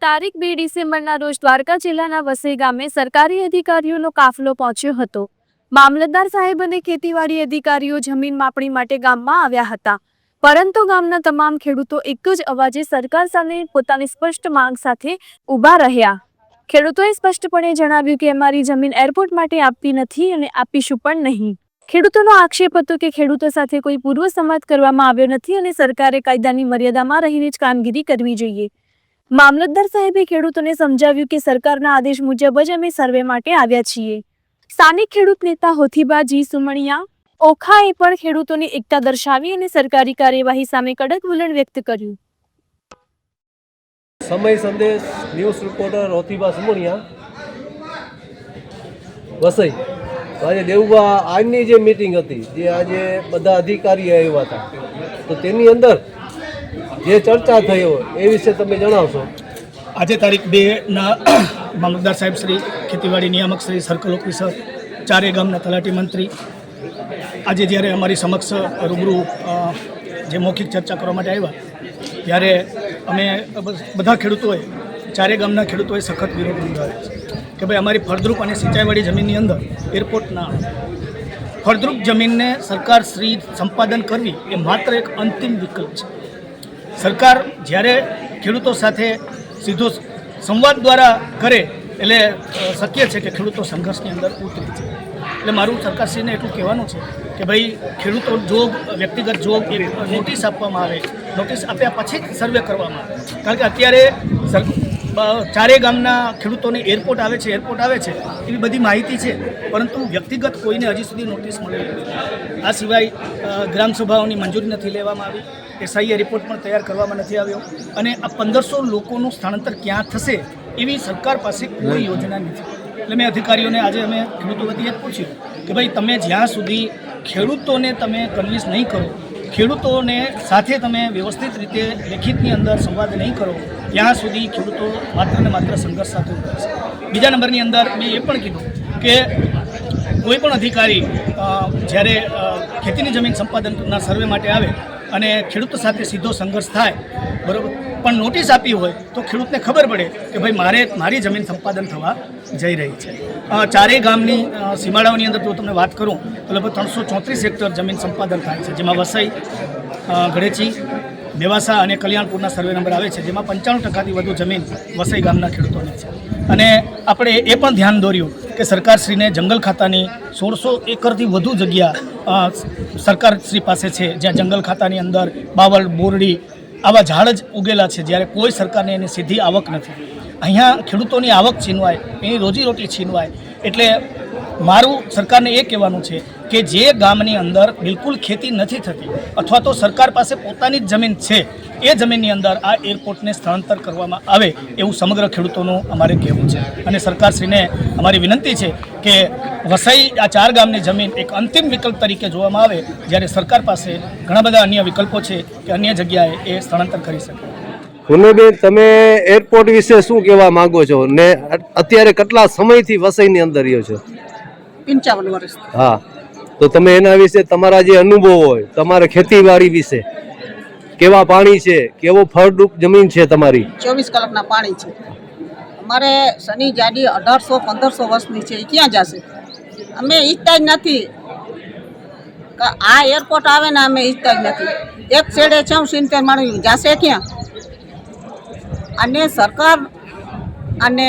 તારીખ 2 ડિસેમ્બરના રોજ દ્વારકા જિલ્લાના વસઈ ગામે સરકારી અધિકારીઓનો કાફલો પહોંચ્યો હતો। મામલતદાર સાહેબ અને ખેતીવાડી અધિકારીઓ જમીન માપણી માટે ગામમાં આવ્યા હતા, પરંતુ ગામના તમામ ખેડૂતો એક જ અવાજે સરકાર સામે પોતાની સ્પષ્ટ માંગ સાથે ઊભા રહ્યા। ખેડૂતોએ સ્પષ્ટપણે જણાવ્યું કે અમારી જમીન એરપોર્ટ માટે આપવી નથી અને આપીશું પણ નહીં। ખેડૂતોનો આક્ષેપ હતો કે ખેડૂતો સાથે કોઈ પૂર્વ સંવાદ કરવામાં આવ્યો નથી અને સરકારે કાયદાની મર્યાદામાં રહીને જ કામગીરી કરવી જોઈએ। મામલતદાર સાહેબે ખેડૂતોને સમજાવ્યું કે સરકારના આદેશ મુજબ જ અમે સર્વે માટે આવ્યા છીએ। સ્થાનિક ખેડૂત નેતા હોથીબા જી સુમણિયા ઓખાએ પણ ખેડૂતોની એકતા દર્શાવી અને સરકારી કાર્યવાહી સામે કડક વલણ વ્યક્ત કર્યું। સમય સંદેશ ન્યૂઝ રિપોર્ટર હોથીબા સુમણિયા, વસઈ। આજે દેવુબા આજની જે મિટિંગ હતી, જે આજે બધા અધિકારીઓ આવ્યા હતા, તો તેની અંદર જે ચર્ચા થઈ હોય એ વિશે તમે જણાવશો। આજે તારીખ 2ના મામલતદાર સાહેબ શ્રી, ખેતીવાડી નિયામક શ્રી, સર્કલ ઓફિસર, ચારે ગામના તલાટી મંત્રી આજે જ્યારે અમારી સમક્ષ રૂબરૂ જે મૌખિક ચર્ચા કરવા માટે આવ્યા, ત્યારે અમે બધા ખેડૂતોએ, ચારે ગામના ખેડૂતોએ સખત વિરોધ નોંધાવ્યો છે કે ભાઈ અમારી ફળદ્રુપ અને સિંચાઈવાળી જમીનની અંદર એરપોર્ટ ના આવે। ફળદ્રુપ જમીનને સરકાર શ્રી સંપાદન કરવી એ માત્ર એક અંતિમ વિકલ્પ છે। સરકાર જ્યારે ખેડૂતો સાથે સીધો સંવાદ દ્વારા કરે એટલે શક્ય છે કે ખેડૂતો સંઘર્ષની અંદર ઉતરે છે। એટલે મારું સરકારશ્રીને એટલું કહેવાનું છે કે ભાઈ ખેડૂતો જો વ્યક્તિગત જો નોટિસ આપવામાં આવે, નોટિસ આપ્યા પછી જ સર્વે કરવામાં આવે, કારણ કે અત્યારે ચારે ગામના ખેડૂતોને એરપોર્ટ આવે છે એવી બધી માહિતી છે, પરંતુ વ્યક્તિગત કોઈને હજી સુધી નોટિસ મળેલી નથી। આ સિવાય ગ્રામસભાઓની મંજૂરી નથી લેવામાં આવી, એસઆઈએ રિપોર્ટ પણ તૈયાર કરવામાં નથી આવ્યો, અને આ 1500 લોકોનું સ્થળાંતર ક્યાં થશે એવી સરકાર પાસે કોઈ યોજના નથી। એટલે મેં અધિકારીઓને આજે અમે ખેડૂતો વતી જ પૂછ્યું કે ભાઈ તમે જ્યાં સુધી ખેડૂતોને તમે કન્વિન્સ નહીં કરો, ખેડૂતોને સાથે તમે વ્યવસ્થિત રીતે લેખિતની અંદર સંવાદ નહીં કરો, ત્યાં સુધી ખેડૂતો માત્ર ને માત્ર સંઘર્ષ સાથે ઉભા છે। બીજા નંબરની અંદર મેં એ પણ કીધું કે કોઈ પણ અધિકારી જ્યારે ખેતીની જમીન સંપાદનના સર્વે માટે આવે અને ખેડૂતો સાથે સીધો સંઘર્ષ થાય, બરાબર, પણ નોટિસ આપી હોય તો ખેડૂતને ખબર પડે કે ભાઈ મારી જમીન સંપાદન થવા જઈ રહી છે। ચારેય ગામની સીમાડાઓની અંદર જો તમને વાત કરું તો લગભગ 334 હેક્ટર જમીન સંપાદન થાય છે, જેમાં વસઈ, ગળેચી, મેવાસા અને કલ્યાણપુરના સર્વે નંબર આવે છે, જેમાં 95%થી વધુ જમીન વસઈ ગામના ખેડૂતોની છે। અને આપણે એ પણ ધ્યાન દોર્યું કે સરકારશ્રીને જંગલ ખાતાની 1600 એકરથી વધુ જગ્યા સરકારશ્રી પાસે છે, જ્યાં જંગલ ખાતાની અંદર બાવળ, બોરડી આવા ઝાડ જ ઉગેલા છે, જ્યારે કોઈ સરકારને એની સીધી આવક નથી। અહીંયા ખેડૂતોની આવક છીનવાય, એની રોજીરોટી છીનવાય, એટલે મારું સરકારને એ કહેવાનું છે કે જે ગામની અંદર બિલકુલ ખેતી નથી થતી અથવા તો સરકાર પાસે પોતાની જ જમીન છે, એ જમીનની અંદર આ એરપોર્ટને સ્થળાંતર કરવામાં આવે એવું સમગ્ર ખેડૂતોનું અમારે કહેવું છે। અને સરકારશ્રીને અમારી વિનંતી છે કે વસઈ આ 4 ગામની જમીન એક અંતિમ વિકલ્પ તરીકે જોવામાં આવે, જ્યારે સરકાર પાસે ઘણા બધા અન્ય વિકલ્પો છે કે અન્ય જગ્યાએ એ સ્થળાંતર કરી શકે। પુનેબેન, તમે એરપોર્ટ વિશે શું કહેવા માંગો છો ને અત્યારે કેટલા સમયથી વસઈની અંદર રહ્યો છો? 55 વર્ષ। હા, તો તમે એના વિશે તમારા જે અનુભવ હોય, તમારા ખેતીવાડી વિશે, કેવા પાણી છે, કેવો ફળદ્રુપ જમીન છે તમારી? 24 કલાકના પાણી છે અમારે। શનિ જાડી 1800-1500 વર્ષની છે, એ ક્યાં જશે? અમે ઈચ્છતા જ નથી કે આ એરપોર્ટ આવે ને, અમે ઈચ્છતા જ નથી। એક છેડે 70 માણસ જશે ક્યાં? અને સરકાર અને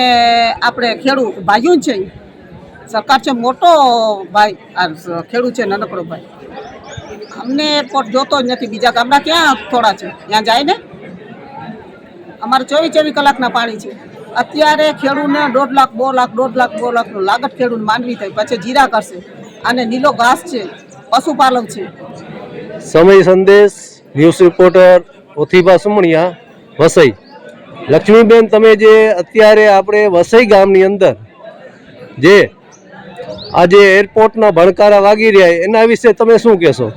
આપણે ખેડૂત ભાઈઓ છે, સરકાર છે મોટો ભાઈ, આ ખેડૂત છે નાનકડો ભાઈ। અમને એરપોર્ટ જોતો જ નથી, બીજા ગામડા ક્યાં થોડા છે, ત્યાં જાય ને। અમારે 24 કલાકના પાણી છે। અત્યારે ખેડૂતને 1.5 લાખ, 2 લાખ, 1.5 લાખ, 2 લાખનું લાગત ખેડૂત માંડવી થાય, પછી જીરા કરશે, અને નીલો ઘાસ છે, પશુપાલન છે। સમય સંદેશ ન્યૂઝ રિપોર્ટર હોથીબા સુમણિયા, વસઈ। લક્ષ્મીબેન, તમે જે અત્યારે આપણે વસઈ ગામની અંદર જે આજે એરપોર્ટના ભણકારા વાગી રહ્યા, એના વિશે તમે શું કહેશો?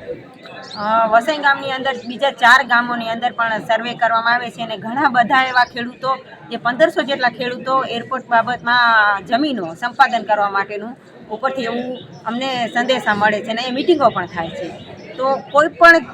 વસઈ ગામની અંદર બીજા 4 ગામોની અંદર પણ સર્વે કરવામાં આવે છે, અને ઘણા બધા એવા ખેડૂતો, જે 1500 જેટલા ખેડૂતો એરપોર્ટ બાબતમાં જમીનો સંપાદન કરવા માટેનું ઉપરથી એવું અમને સંદેશા મળે છે, અને એ મિટિંગો પણ થાય છે। તો કોઈ પણ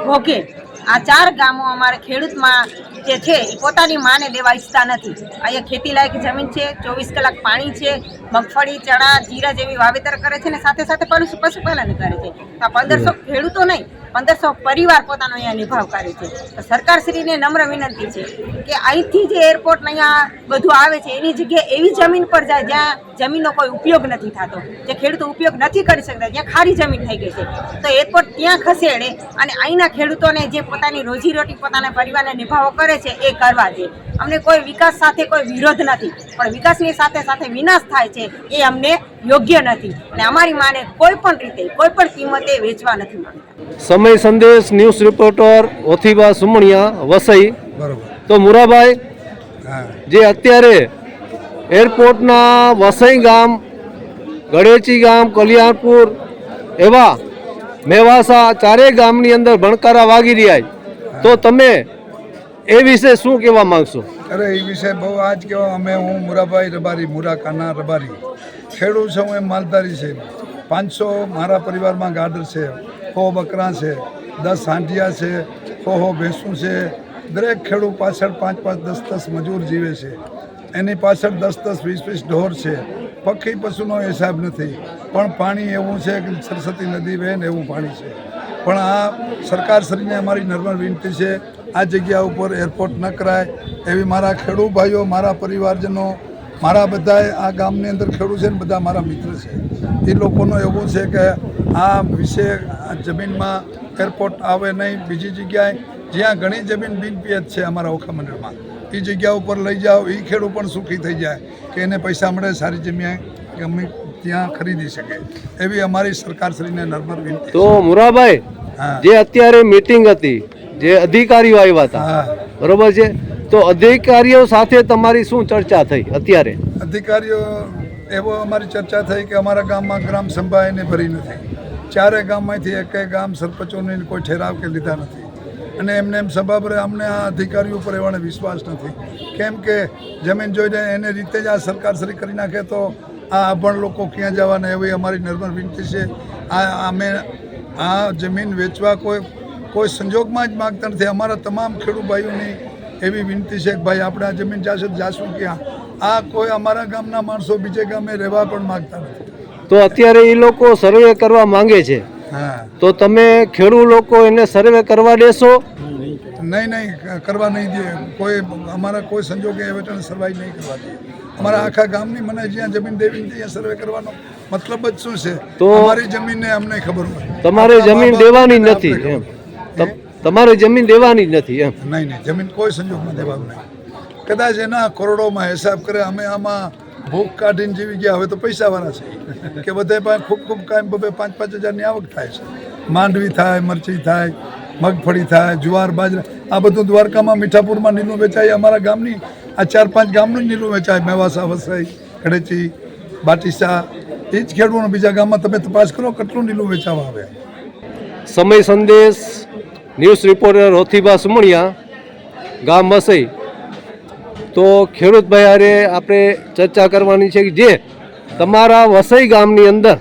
ભોગે આ 4 ગામો અમારે ખેડૂતમાં જે છે એ પોતાની માને દેવા ઈચ્છતા નથી. અહીંયા ખેતીલાયક જમીન છે, 24 કલાક પાણી છે, મગફળી, ચણા, જીરા જેવી વાવેતર કરે છે ને સાથે સાથે પશુપાલન કરે છે. તો આ 1500 ખેડૂતો નહીં, 1500 પરિવાર પોતાનો અહીંયા નિભાવ કરે છે. તો સરકારશ્રીને નમ્ર વિનંતી છે કે અહીંથી જે એરપોર્ટ અહીંયા બધું આવે છે એની જગ્યાએ એવી જમીન પર જાય જ્યાં જમીનનો કોઈ ઉપયોગ નથી થતો, જે ખેડૂતો ઉપયોગ નથી કરી શકતા, જ્યાં ખારી જમીન થઈ ગઈ છે. તો એરપોર્ટ ત્યાં ખસેડે અને અહીંના ખેડૂતોને જે પોતાની રોજીરોટી પોતાના પરિવારને નિભાવો કરે છે એ કરવા દે. અમને કોઈ વિકાસ સાથે કોઈ વિરોધ નથી, પણ વિકાસની સાથે સાથે વિનાશ થાય છે એ અમને યોગ્ય નથી અને અમારી માને કોઈ પણ રીતે કોઈ પણ કિંમતે વેચવા નથી માંગતા. સમય સંદેશ ન્યૂઝ રિપોર્ટર ઓથીબા સુમણિયા વસઈ. બરોબર. તો મુરાભાઈ, હા, જે અત્યારે એરપોર્ટના વસઈ ગામ, ગળેચી ગામ, કલ્યાણપુર એવા મેવાસા ચારેય ગામની અંદર ભણકારા વાગી રહ્યા, તો તમે એ વિશે શું કહેવા માંગશો? અરે એ વિશે બહુ આજ કહેવા. હું મુરાભાઈ રબારી, મુરાકાના રબારી ખેડૂત છું, એમ માલધારી છે. 500 મારા પરિવારમાં ગાડર છે, 100 બકરા છે, 10 હાંડિયા છે, 100 ભેંસું છે. દરેક ખેડૂત પાછળ 5-5, 10-10 મજૂર જીવે છે. એની પાછળ 10-10, 20-20 ઢોર છે. પક્ષી પશુનો હિસાબ નથી, પણ પાણી એવું છે કે સરસ્વતી નદી વહે ને એવું પાણી છે. પણ આ સરકારશ્રીને અમારી નમ્ર વિનંતી છે, આ જગ્યા ઉપર એરપોર્ટ ન કરાય એવી મારા ખેડૂત ભાઈઓ, મારા પરિવારજનો, મારા બધા આ ગામની અંદર ખેડૂત છે ને બધા મારા મિત્ર છે, એ લોકોનું એવું છે કે આ વિશે આ જમીનમાં એરપોર્ટ આવે નહીં. બીજી જગ્યાએ જ્યાં ઘણી જમીન બિનપિયત છે અમારા ઓખા મંડળમાં, એ જગ્યા ઉપર લઈ જાઓ, એ ખેડૂત પણ સુખી થઈ જાય કે એને પૈસા મળે, સારી જમીન ગમે ત્યાં ખરીદી શકે, એવી અમારી સરકારશ્રીને નમ્ર વિનંતી. તો મુરાભાઈ, જે અત્યારે મીટિંગ હતી, જે અધિકારીઓ આવ્યા હતા, બરોબર છે, તો અધિકારીઓ સાથે તમારી શું ચર્ચા થઈ? અત્યારે અધિકારીઓ એવો અમારી ચર્ચા થઈ કે અમારા ગામમાં ગ્રામ સભા એને ભરી નથી. 4 ગામમાંથી એકેય ગામ સરપંચોને કોઈ ઠેરાવ કે લીધા નથી અને એમને એમ સભા ભરે. અમને આ અધિકારીઓ ઉપર એવાનો વિશ્વાસ નથી, કેમ કે જમીન જોઈને એને રીતે જ આ સરકારશ્રી કરી નાખે તો આ અભણ લોકો ક્યાં જવાના, એવી અમારી નમ્ર વિનંતી છે. અમે આ જમીન વેચવા કોઈ સંજોગમાં જ માગતા નથી. અમારા તમામ ખેડૂત ભાઈઓની એવી વિનંતી છે કે ભાઈ આપણે આ જમીન જાશું ક્યાં? આ કોઈ અમારા ગામના માણસો બીજે ગામે રહેવા પણ માગતા નથી. તો અત્યારે એ લોકો સર્વે કરવા માંગે છે, હા, તો તમે ખેડૂત લોકો એને સર્વે કરવા દેશો? નહીં, કરવા નહીં દે. કોઈ અમારા કોઈ સંજોગે એ વેચાણ સર્વાઈ નહીં કરવા દે. અમારા આખા ગામની મને જ્યાં જમીન દેવી ત્યાં સર્વે કરવાનો મતલબ જ શું છે? તો અમારી જમીનને અમને ખબર હોય. તમારે જમીન દેવાની નથી એમ? તમારે જમીન દેવાની જ નથી એમ? નહીં, જમીન કોઈ સંજોગમાં દેવાનું નહીં. કદાચ એના કરોડોમાં હિસાબ કરે. અમે આમાં ભૂખ કાઢીને જીવી ગયા. હવે તો પૈસાવાળા છે કે બધે પાસે ખૂબ કાયમ 5-5 હજારની આવક થાય છે. માંડવી થાય, મરચી થાય, મગફળી થાય, જુવાર, બાજરા, આ બધું દ્વારકામાં, મીઠાપુરમાં નીલું વેચાય. અમારા ગામની આ 4-5 ગામનું જ નીલું વેચાય. મેવાસા, વસઈ, ગળેચી, બાટીસા, એ જ ખેડૂતો. બીજા ગામમાં તમે તપાસ કરો કેટલું નીલું વેચાવા આવે. સમય સંદેશ ન્યૂઝ રિપોર્ટર ઓથીબા સુમણિયા, ગામ વસઈ. તો ખેડૂત ભાઈ હારે આપણે ચર્ચા કરવાની છે કે જે તમારા વસઈ ગામની અંદર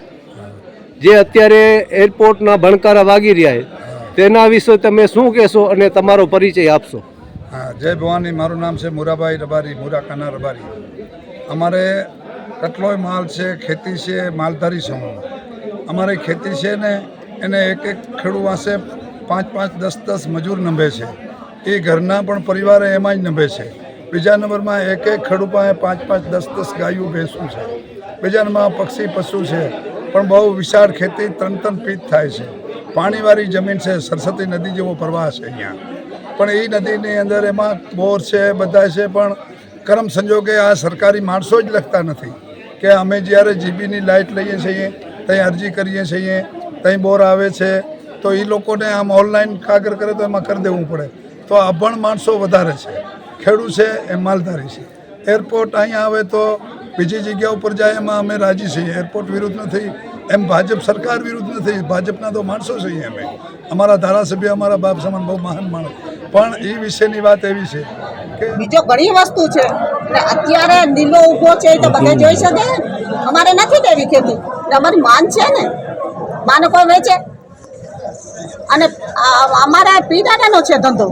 જે અત્યારે એરપોર્ટના ભણકારા વાગી રહ્યા તેના વિશે તમે શું કહેશો અને તમારો પરિચય આપશો? હા, જય ભવાની. મારું નામ છે મુરાભાઈ રબારી, મુરાકાના રબારી. અમારે કેટલોય માલ છે, ખેતી છે, માલધારી છું. અમારે ખેતી છે ને એને એક ખેડૂત પાસે 5-5, 10-10 મજૂર નભે છે. એ ઘરના પણ પરિવારે એમાં જ નભે છે. બીજા નંબરમાં એક ખેડૂત પાસે 5-5, 10-10 ગાયો ભેંસું છે. બીજા નંબરમાં પક્ષી પશુ છે. પણ બહુ વિશાળ ખેતી 3-3 ફીટ થાય છે. પાણીવાળી જમીન છે, સરસ્વતી નદી જેવો પ્રવાહ છે અહીંયા. પણ એ નદીની અંદર એમાં બોર છે, બધા છે, પણ કરમ સંજોગે આ સરકારી માણસો જ લખતા નથી કે અમે જ્યારે જીબીની લાઇટ લઈએ છીએ ત્યાં અરજી કરીએ છીએ, ત્યાં બોર આવે છે, તો એ લોકોને આમ ઓનલાઈન કાગળ કરે તો એમાં કરી દેવું પડે. તો અભણ માણસો વધારે છે. ખેડૂત છે એ માલધારી છે. એરપોર્ટ અહીંયા આવે તો બીજી જગ્યા ઉપર જાય એમાં અમે રાજી છીએ. એરપોર્ટ વિરુદ્ધ નથી, એમ ભાજપ સરકાર વિરુદ્ધ નથી. ભાજપના તો માણસો છીએ અમે. અમારા ધારાસભ્ય અમારા બાપ સમાન બહુ મહાન માણસ. પણ એ વિશેની વાત એવી છે કે બીજો ઘણી વસ્તુ છે ને અત્યારે લીલો ઊભો છે તો બધે જોઈ શકે. અમારે નથી દેવી ખેતી, અમારી માન છે ને, માને કોઈ વેચે. અને અમારા પીડાનો છે ધંધો.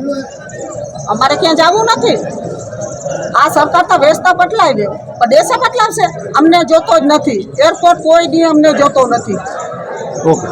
અમારે ક્યાં જવું નથી. આ સરકાર તો વેચતા બદલાય પણ દેશે બદલાવશે. અમને જોતો જ નથી એરપોર્ટ, કોઈ દી અમને જોતો નથી. ઓકે.